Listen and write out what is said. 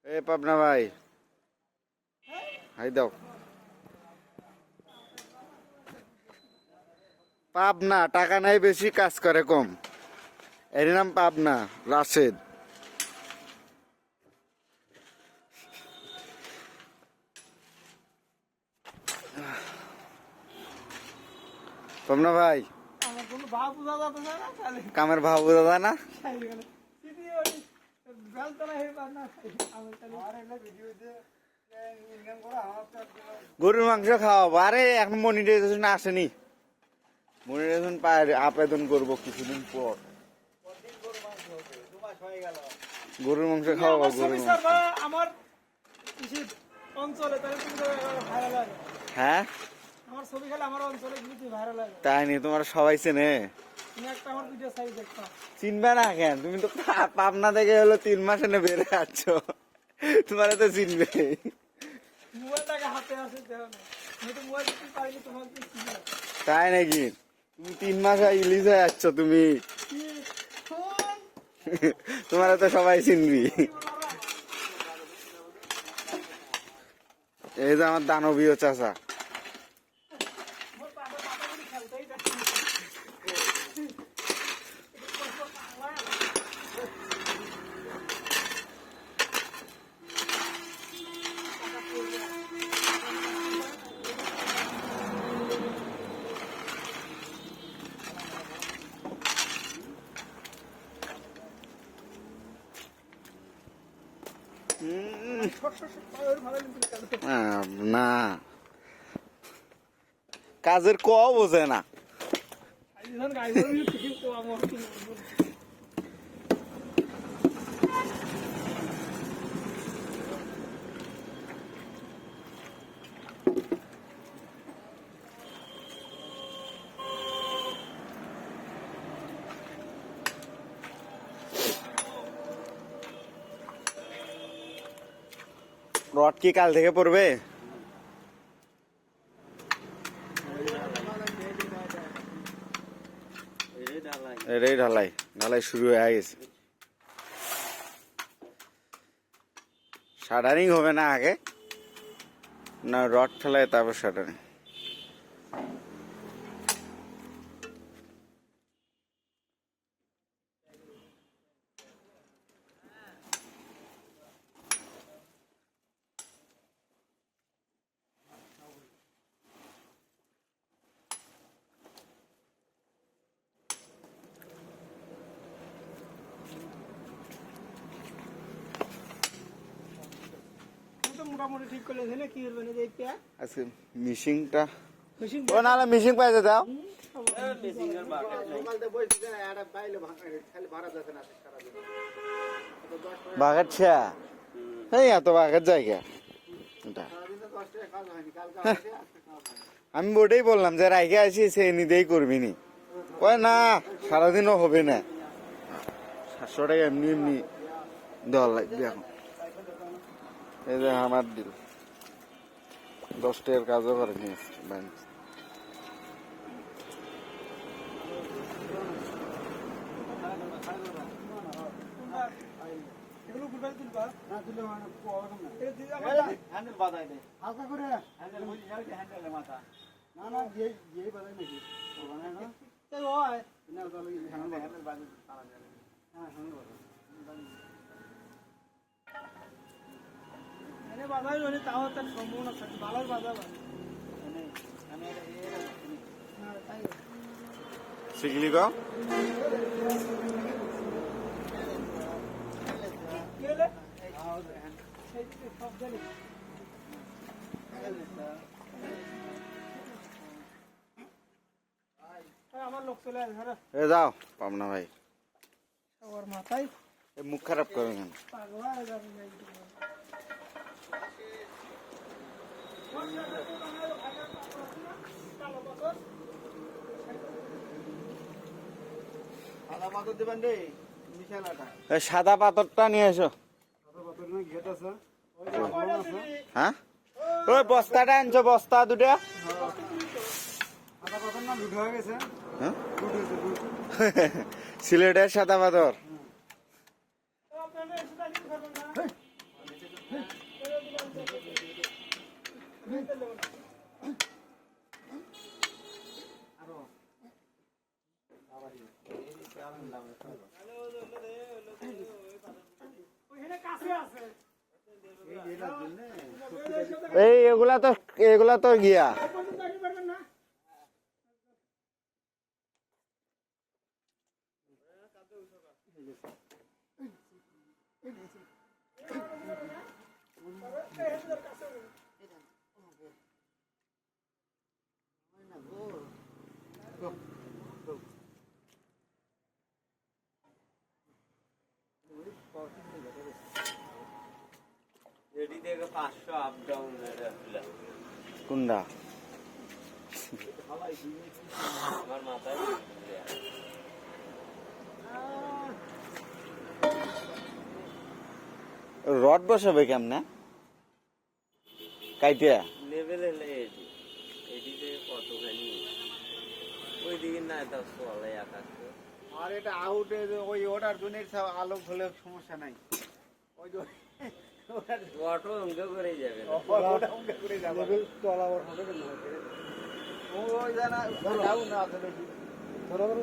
এ পাবনা ভাই, হাই দাও। পাবনা টাকা নাই বেশি, কাজ করে কম। এর নাম পাবনা রাশেদ। পাবনা ভাই, কামের ভাব বোঝা যায় না। গরুর মাংস খাওয়াবো। আরে এখন মনিটাইজেশন আসেনি, মনিটাইজেশন আবেদন করবো কিছুদিন পর। গরুর মাংস খাওয়াবো। গরুর মাংস আমার অঞ্চলে হ্যাঁ আমার ছবি খেলে আমার অঞ্চলে ভাইরাল হয়। তাই নি, তোমার সবাই চেনে। তুমি একটা আমার ভিডিও সাইজ দেখতা চিনবে না কেন? তুমি তো পাবনা থেকে হলো 3 মাস এনে বেড়ে যাচ্ছ, তোমার তো চিনবে। মোবাইলটাকে হাতে আছে দেখো না, আমি তো মোবাইল দিতে পারিনি তোমাকে। তাই নাকি? তুমি 3 মাস ইলিশ হয়ে যাচ্ছ তুমি। তোমার তো সবাই চিনবি। এই যে আমার দানবীয় চাচা। না, কাজের ক বোঝে না। রড কি কাল থেকে পড়বে? এটাই ঢালাই, ঢালাই শুরু হয়ে গেছে। শাটারিং হবে না আগে, না রড ঠেলায় তারপর শাটারিং। মোটামুটি ঠিক করলে কি করবে না যে আজকে মিশিংটা মেশিন ও না মিশিং পাইতে দাও। বাঘের ছা এই এত বাঘের জায়গা। আমি ওটাই বললাম যে রাইকে আছি সে নিতেই করবি নি, কয় না সারাদিনও হবে না। 700 টাকা এমনি এমনি দেওয়া লাগবে এখন। এই যে আমার দিল 10 টাকার কাজও করে নিয়েছে। এগুলো গুটাই তুলবা না তুলে মানে হ্যান্ডেল বাঁধাই দে হালকা করে হ্যান্ডেল বুঝি যাই হ্যান্ডেলে মাথা না না যেই বাঁধাই নাকি ও বানায় না তাই হয় না তাহলে হ্যান্ডেল বাঁধে তারা যাবে। হ্যাঁ হ্যান্ডেল বাঁধা এনে বাঁধাই হলে তাও তার সম্ভাবনা থাকে, ভালো বাঁধা বাঁধে শিখলি গো আমার লোক চলে আসবে। এ যাও পাবনা ভাই, ওর মাথায় মুখ খারাপ করে কেন? পাগলা হয়ে যাবে। সাদা পাথরটা নিয়ে এসো। হ্যাঁ ওই বস্তাটা আনছো, বস্তা দুটা। সিলেটের সাদা পাথর। এই এগুলা তো গিয়া এডি থেকে 500 আপ ডাউন কোনটা আমার মাথায় রড বসাবে কেমনে কাইটিয়া লেভেল হলে এডি এডি থেকে কতখানি ওইদিকে না তা চলে আকাশ আর এটা আউটে ওই ওটার জন্য আলোক হলে সমস্যা নাই ওই যে অটো অঙ্ক করে যাবে না। ওটা অঙ্কে করে যাবে তলা ওর হবে না ওই জানা যাও না আসলে ধরো গেল